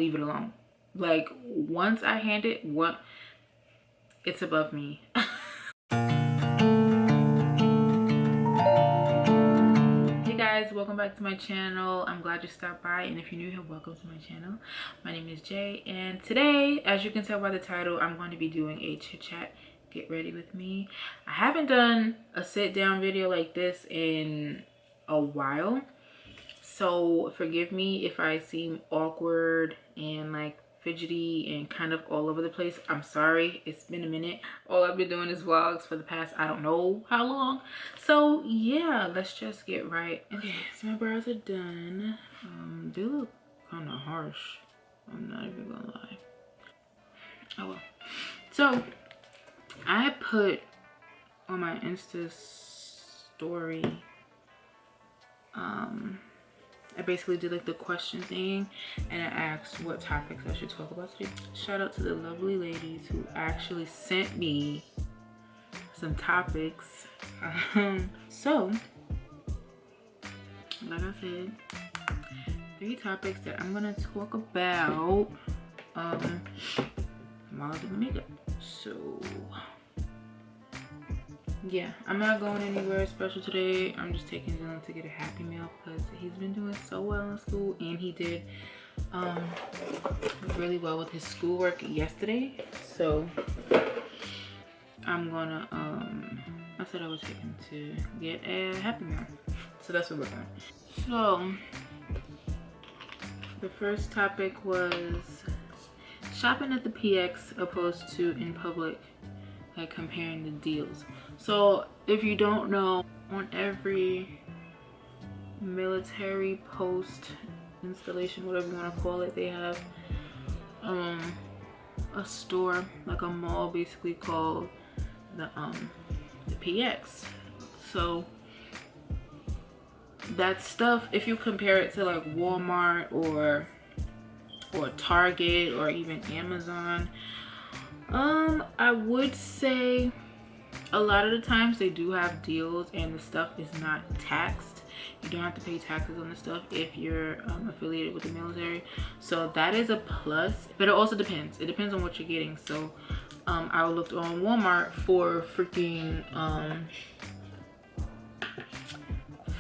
leave it alone. Like, once I hand it, it's above me. Hey guys, welcome back to my channel. I'm glad you stopped by, and if you're new here, welcome to my channel. My name is Jay, and today, as you can tell by the title, I'm going to be doing a chit chat. Get ready with me. I haven't done a sit down video like this in a while, so forgive me if I seem awkward and like fidgety and kind of all over the place. I'm sorry, it's been a minute. All I've been doing is vlogs for the past I don't know how long. So yeah, let's just get right. Okay, so my brows are done. They look kind of harsh, I'm not even gonna lie. Oh well. So I put on my Insta story, I basically did like the question thing, and I asked what topics I should talk about today. Shout out to the lovely ladies who actually sent me some topics. So like I said, 3 topics that I'm gonna talk about while I do my makeup. So yeah, I'm not going anywhere special today. I'm just taking Dylan to get a Happy Meal because he's been doing so well in school, and he did really well with his schoolwork yesterday. So I'm gonna I said I was taking to get a Happy Meal, so that's what we're doing. So the first topic was shopping at the PX opposed to in public, like comparing the deals. So if you don't know, on every military post installation, whatever you want to call it, they have a store, like a mall basically, called the PX. So that stuff, if you compare it to like Walmart or Target or even Amazon, I would say a lot of the times they do have deals and the stuff is not taxed. You don't have to pay taxes on the stuff if you're affiliated with the military, so that is a plus. But it also depends. It depends on what you're getting. So I looked on Walmart for freaking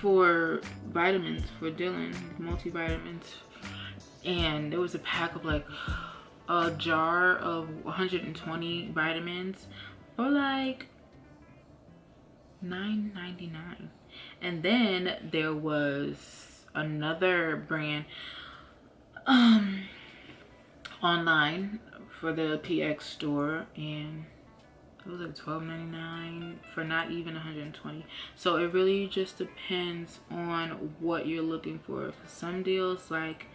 for vitamins for Dylan, multivitamins, and there was a pack of like a jar of 120 vitamins for like $9.99. And then there was another brand online for the PX store, and it was like $12.99 for not even 120. So it really just depends on what you're looking for. Some deals, like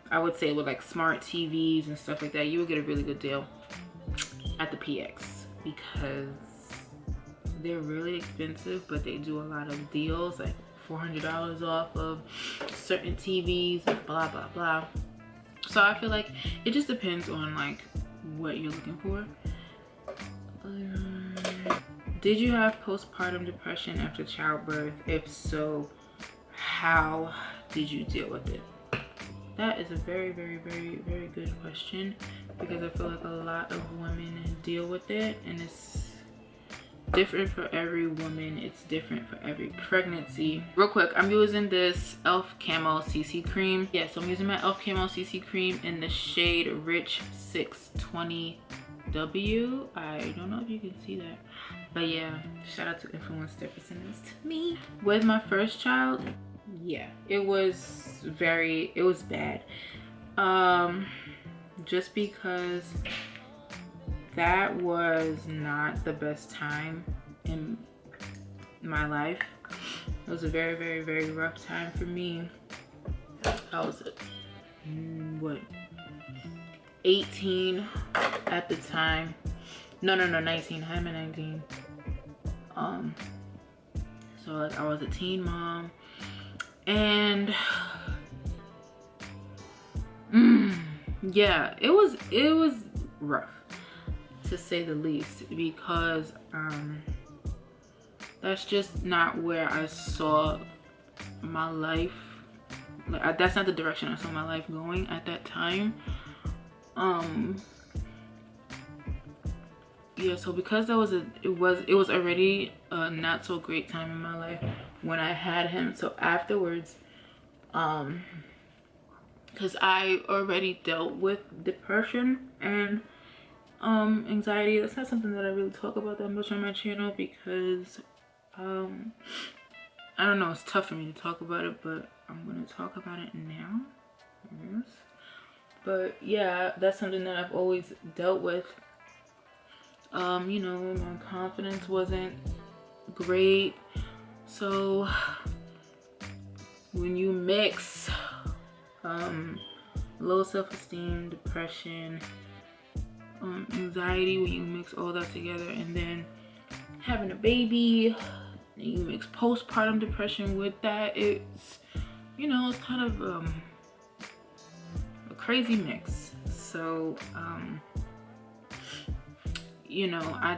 I would say with like smart TVs and stuff like that, you would get a really good deal at the PX because they're really expensive, but they do a lot of deals, like $400 off of certain TVs, blah blah blah. So I feel like it just depends on like what you're looking for. Did you have postpartum depression after childbirth? If so, how did you deal with it? That is a very, very, very, very good question, because I feel like a lot of women deal with it, and it's different for every woman. It's different for every pregnancy. Real quick, I'm using this e.l.f. Camo CC cream. Yes, I'm using my e.l.f. Camo CC cream in the shade Rich 620W. I don't know if you can see that, but yeah, shout out to influencer for sending this to me. With my first child, yeah, it was bad, just because that was not the best time in my life. It was a very, very, very rough time for me. I was what, 18 at the time. No, 19. How am I 19? So like I was a teen mom, and yeah, it was rough, to say the least, because that's just not where I saw my life like that's not the direction I saw my life going at that time. Yeah, so because that was it was already a not so great time in my life when I had him. So afterwards, because I already dealt with depression and anxiety. That's not something that I really talk about that much on my channel because I don't know, it's tough for me to talk about it, but I'm gonna talk about it now. Yes. But yeah, that's something that I've always dealt with. You know, my confidence wasn't great. So when you mix low self-esteem, depression, anxiety, when you mix all that together, and then having a baby, and you mix postpartum depression with that, it's, you know, it's kind of a crazy mix. So you know, I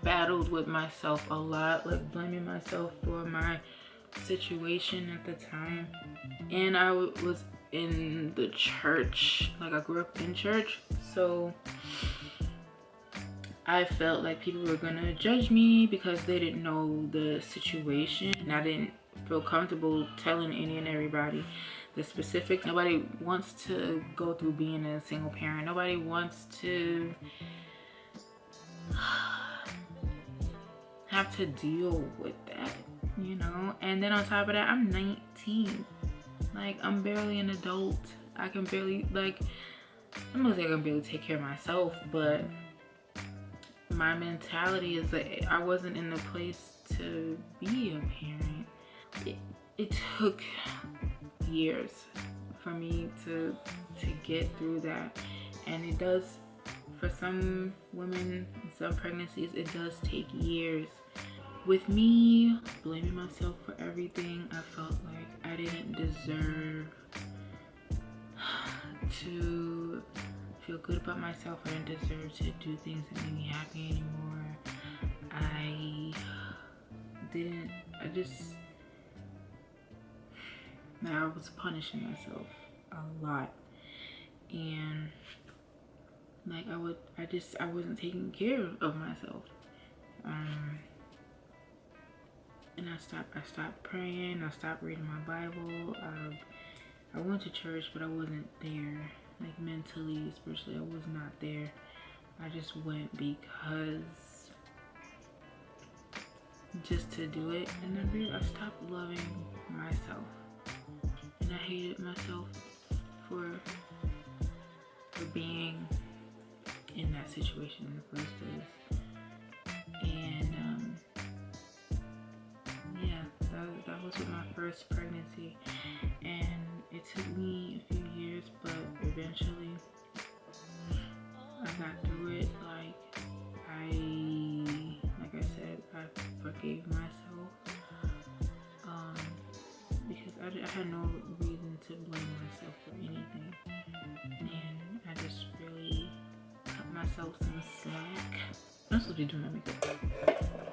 battled with myself a lot, like blaming myself for my situation at the time. And I was in the church, like I grew up in church, so I felt like people were gonna judge me because they didn't know the situation, and I didn't feel comfortable telling any and everybody the specifics. Nobody wants to go through being a single parent. Nobody wants to have to deal with that, you know. And then on top of that, I'm 19. Like, I'm barely an adult. I can barely, like, I'm gonna say I can barely take care of myself, but my mentality is that I wasn't in the place to be a parent. It took years for me to get through that, and it does, for some women, some pregnancies, it does take years. With me blaming myself for everything, I felt like I didn't deserve to feel good about myself. I didn't deserve to do things that made me happy anymore. I was punishing myself a lot. And like I wasn't taking care of myself. And I stopped praying, I stopped reading my Bible. I went to church, but I wasn't there. Like mentally, spiritually, I was not there. I just went because just to do it. And then I stopped loving myself. And I hated myself for being in that situation in the first place. And yeah, that was with my first pregnancy, and it took me a few years, but eventually I got through it. Like I said, I forgave myself because I had no reason to blame myself for anything, and I just really cut myself some slack. I'm supposed to be doing my makeup.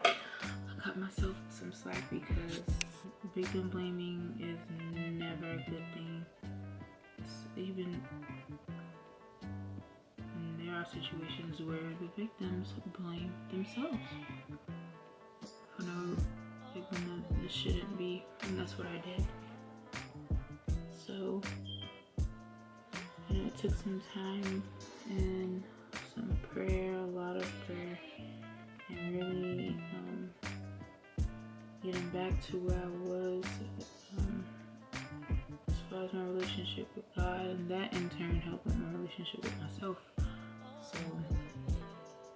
I cut myself some slack because victim blaming is never a good thing. Even there are situations where the victims blame themselves for no, like when this shouldn't be, and that's what I did. So, you know, it took some time and some prayer, a lot of prayer, and really getting back to where I was as far as my relationship with God, and that in turn helped with my relationship with myself. So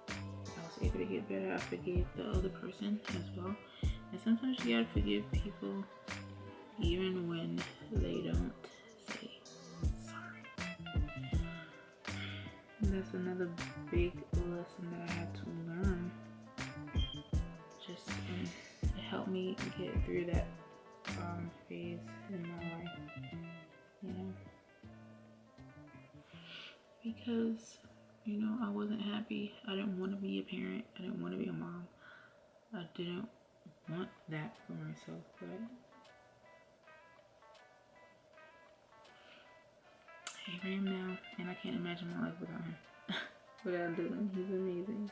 I was able to get better. I forgave the other person as well, and sometimes you gotta forgive people even when they don't say sorry. And that's another big lesson that I had to learn. Just it helped me get through that phase in my life, you know, because, you know, I wasn't happy. I didn't want to be a parent. I didn't want to be a mom. I didn't want that for myself, but for him now, and I can't imagine my life without him. Without Dylan, he's amazing.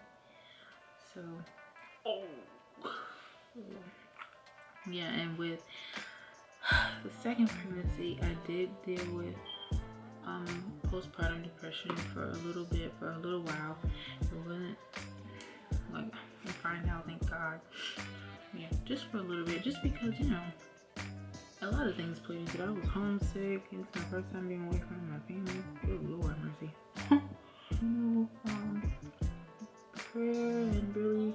So, yeah, and with the second pregnancy, I did deal with postpartum depression for a little while. It wasn't like I'm fine now, thank God. Yeah, just for a little bit, just because, you know, a lot of things played into it. I was homesick. It's my first time being away from my family. Good Lord mercy. You know, prayer and really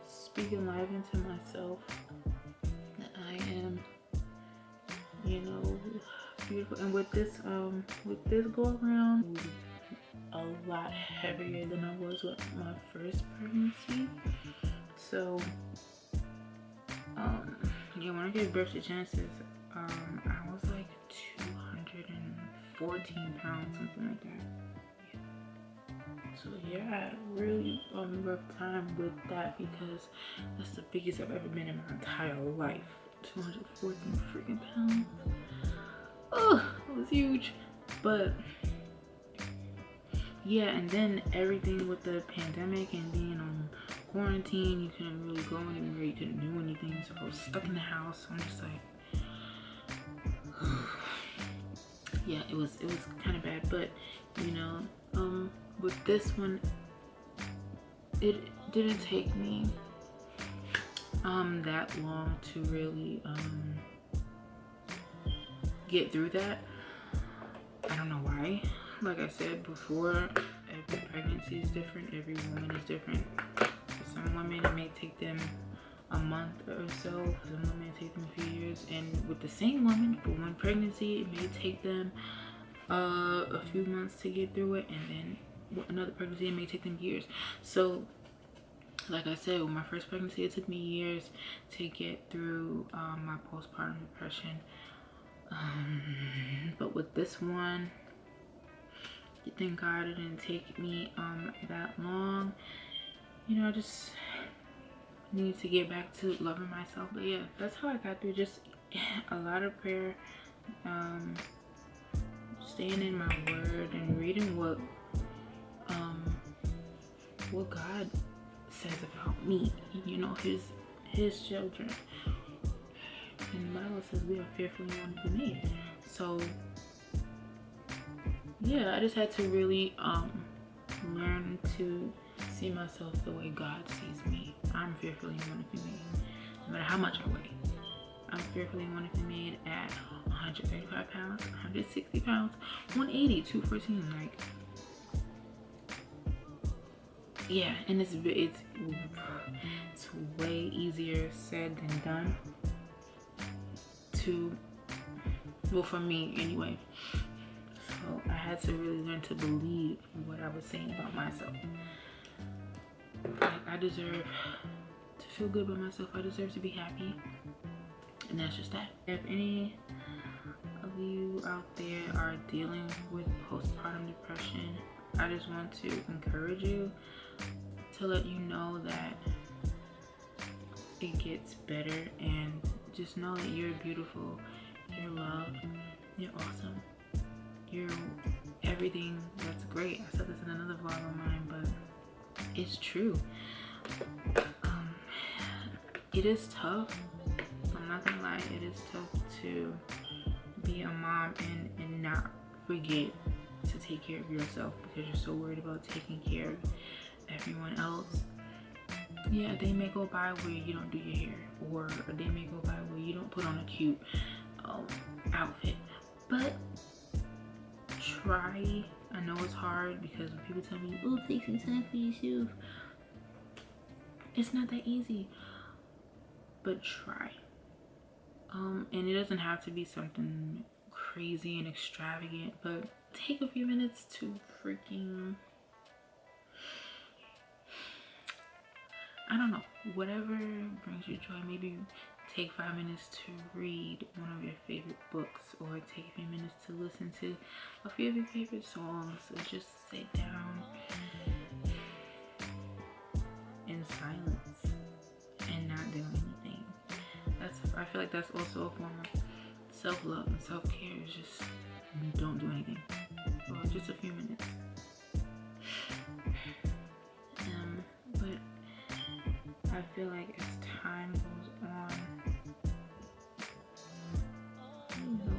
speaking life into myself that I am, you know, beautiful. And with this go around, a lot heavier than I was with my first pregnancy. So yeah, when I gave birth to Genesis, I was like 214 pounds, something like that. Yeah. So yeah, I had a really rough time with that because that's the biggest I've ever been in my entire life. 214 freaking pounds. Oh, it was huge. But yeah, and then everything with the pandemic and being on quarantine, you couldn't really go anywhere, you couldn't do anything, so I was stuck in the house. I'm just like, yeah, it was kind of bad. But you know, with this one, it didn't take me that long to really get through that. I don't know why. Like I said before, every pregnancy is different, every woman is different. For some women it may take them a month or so, for some women it take them a few years, and with the same woman, for one pregnancy it may take them a few months to get through it, and then another pregnancy it may take them years. So like I said, with my first pregnancy it took me years to get through my postpartum depression, but with this one, thank God it didn't take me that long. You know, I just need to get back to loving myself. But yeah, that's how I got through. Just a lot of prayer, staying in my word and reading what God says about me, you know, his children. And the Bible says we are fearfully and wonderfully made. So yeah, I just had to really learn to see myself the way God sees me. I'm fearfully and wonderfully made. No matter how much I weigh, I'm fearfully and wonderfully made at 135 pounds, 160 pounds, 180, 214. Like, yeah, and it's way easier said than done. Well, for me anyway. So I had to really learn to believe what I was saying about myself. Like, I deserve to feel good about myself. I deserve to be happy, and that's just that. If any of you out there are dealing with postpartum depression, I just want to encourage you to let you know that it gets better, and just know that you're beautiful, you're loved, you're awesome, you're everything that's great. I said this in another vlog of mine, but it's true. It is tough. I'm not gonna lie, it is tough to be a mom and not forget to take care of yourself because you're so worried about taking care of everyone else. Yeah, a day may go by where you don't do your hair, or a day may go by where you don't put on a cute outfit, but try. I know it's hard because when people tell me, oh, take some time for yourself, it's not that easy, but try. And it doesn't have to be something crazy and extravagant, but take a few minutes to freaking, I don't know, whatever brings you joy. Maybe take 5 minutes to read one of your favorite books, or take a few minutes to listen to a few of your favorite songs, or just sit down in silence and not do anything. I feel like that's also a form of self-love and self-care, is just don't do anything for just a few minutes. But I feel like as time goes on,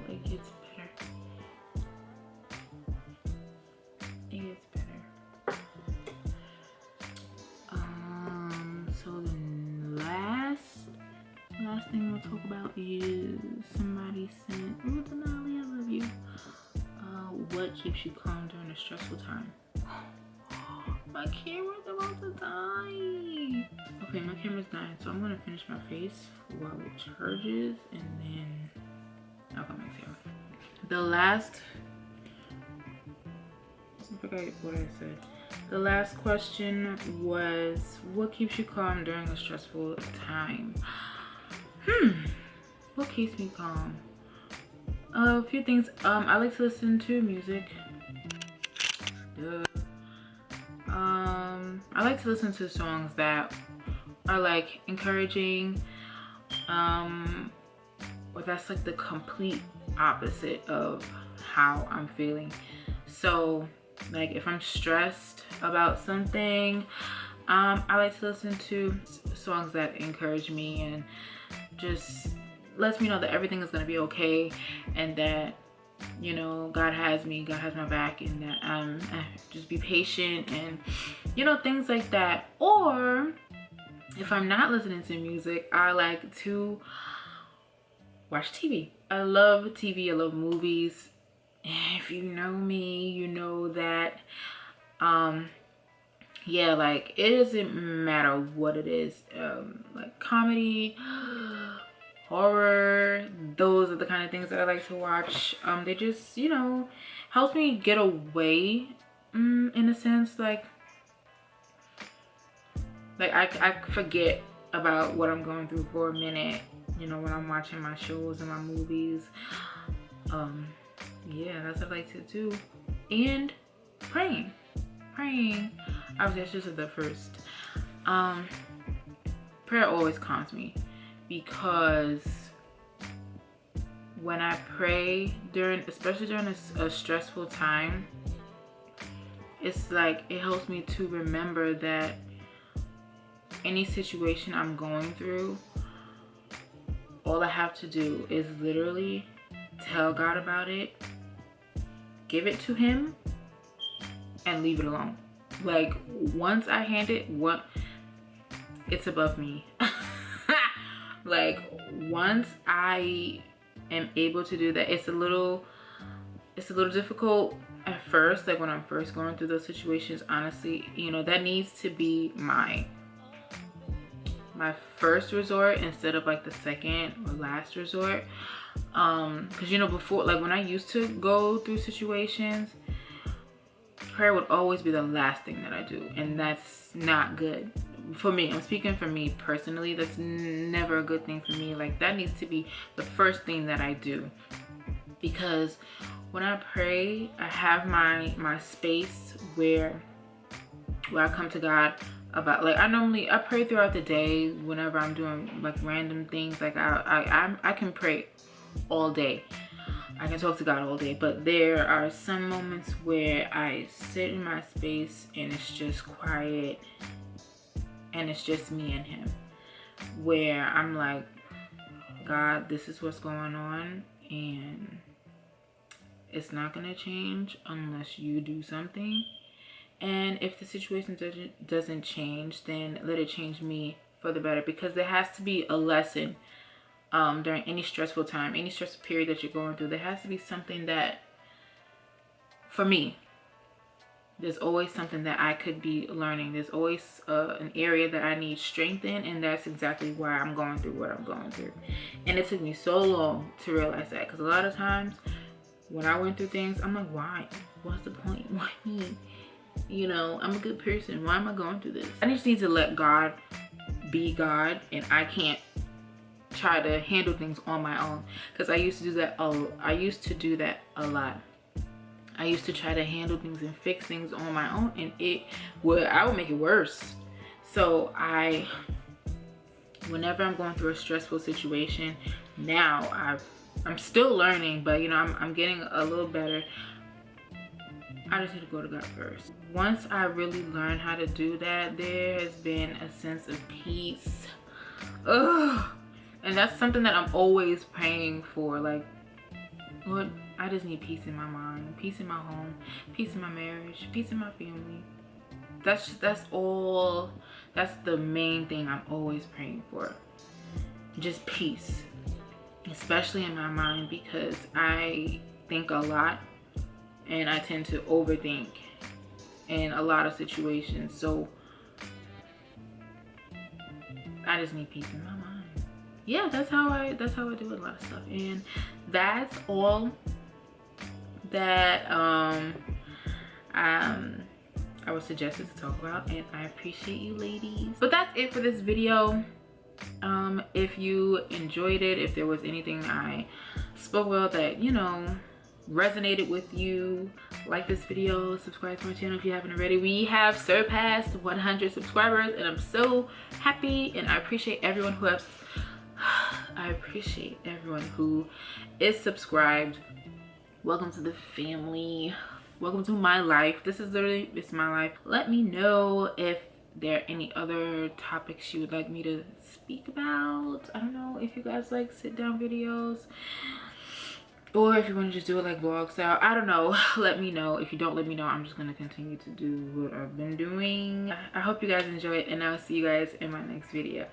it gets better. It gets better. So the last thing we'll talk about is somebody sent, "Oh, Denali, I love you. What keeps you calm during a stressful time?" My camera's about to die. Okay, my camera's dying, so I'm gonna finish my face while it charges, and then I'll come back to you. I forgot what I said. The last question was, what keeps you calm during a stressful time? What keeps me calm? A few things. I like to listen to music. I like to listen to songs that are like encouraging, or that's like the complete opposite of how I'm feeling. So like if I'm stressed about something, I like to listen to songs that encourage me and just lets me know that everything is gonna be okay, and that, you know, God has me, God has my back, and that just be patient, and you know, things like that. Or if I'm not listening to music, I like to watch TV. I love TV, I love movies. If you know me, you know that yeah, like it doesn't matter what it is, like comedy, horror, those are the kind of things that I like to watch. They just, you know, helps me get away, in a sense, like I forget about what I'm going through for a minute, you know, when I'm watching my shows and my movies. Yeah, that's what I like to do. And praying, obviously that's just the first. Prayer always calms me, because when I pray especially during a stressful time, it's like it helps me to remember that any situation I'm going through, all I have to do is literally tell God about it, give it to him, and leave it alone. Like once I hand it, it's above me. Like once I am able to do that, it's a little difficult at first, like when I'm first going through those situations. Honestly, you know, that needs to be my first resort instead of like the second or last resort. Because you know, before, like when I used to go through situations, prayer would always be the last thing that I do, and that's not good for me. I'm speaking for me personally. That's never a good thing for me. Like that needs to be the first thing that I do, because when I pray, I have my space where I come to God about, like I pray throughout the day whenever I'm doing like random things. Like I can pray all day, I can talk to God all day, but there are some moments where I sit in my space and it's just quiet and it's just me and him, where I'm like, God, this is what's going on, and it's not gonna change unless you do something. And if the situation doesn't change, then let it change me for the better, because there has to be a lesson during any stressful time, any stressful period that you're going through. There has to be something that, for me, there's always something that I could be learning. There's always an area that I need strength in, and that's exactly why I'm going through what I'm going through. And it took me so long to realize that, because a lot of times when I went through things, I'm like, why? What's the point? Why me? You know, I'm a good person. Why am I going through this? I just need to let God be God, and I can't try to handle things on my own, because I used to do that a lot. I used to try to handle things and fix things on my own, and I would make it worse. So whenever I'm going through a stressful situation, now I'm still learning, but you know, I'm getting a little better. I just need to go to God first. Once I really learn how to do that, there has been a sense of peace. Ugh. And that's something that I'm always praying for. Like, Lord, I just need peace in my mind, peace in my home, peace in my marriage, peace in my family. That's all. That's the main thing I'm always praying for. Just peace, especially in my mind, because I think a lot and I tend to overthink in a lot of situations. So I just need peace in my mind. Yeah, that's how I do a lot of stuff. And that's all that I was suggested to talk about, and I appreciate you ladies. But that's it for this video. If you enjoyed it, if there was anything I spoke about that, you know, resonated with you, like this video, subscribe to my channel if you haven't already. We have surpassed 100 subscribers, and I'm so happy, and I appreciate everyone who is subscribed. Welcome to the family. Welcome to my life. This is literally, it's my life. Let me know if there are any other topics you would like me to speak about. I don't know if you guys like sit down videos, or if you want to just do it like vlog style. I don't know. Let me know. If you don't let me know, I'm just going to continue to do what I've been doing. I hope you guys enjoy it, and I'll see you guys in my next video.